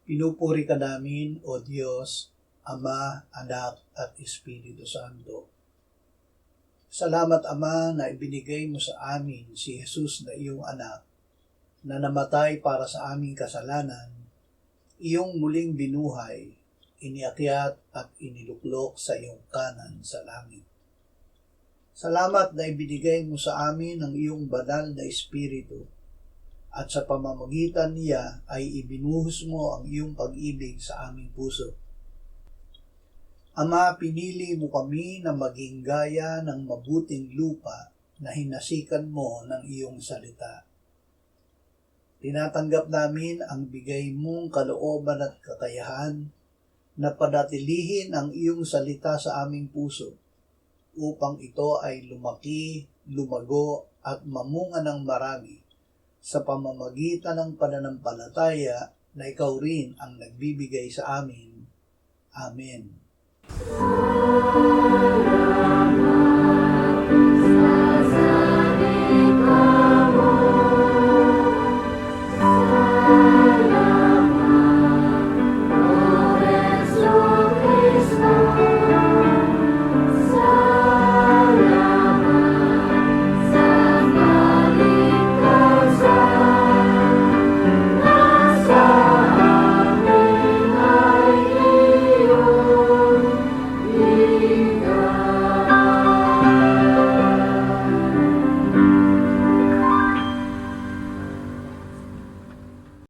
Pinupuri ka namin, O Diyos, Ama, Anak, at Espiritu Santo. Salamat, Ama, na ibinigay mo sa amin si Jesus na iyong anak, na namatay para sa aming kasalanan, iyong muling binuhay, iniakyat at iniluklok sa iyong kanan sa langit. Salamat na ibinigay mo sa amin ang iyong banal na Espiritu, at sa pamamagitan niya ay ibinuhos mo ang iyong pag-ibig sa aming puso. Ama, pinili mo kami na maging gaya ng mabuting lupa na hinasikan mo ng iyong salita. Tinatanggap namin ang bigay mong kalooban at kakayahan na panatilihin ang iyong salita sa aming puso upang ito ay lumaki, lumago at mamunga ng marami sa pamamagitan ng pananampalataya na ikaw rin ang nagbibigay sa amin. Amen.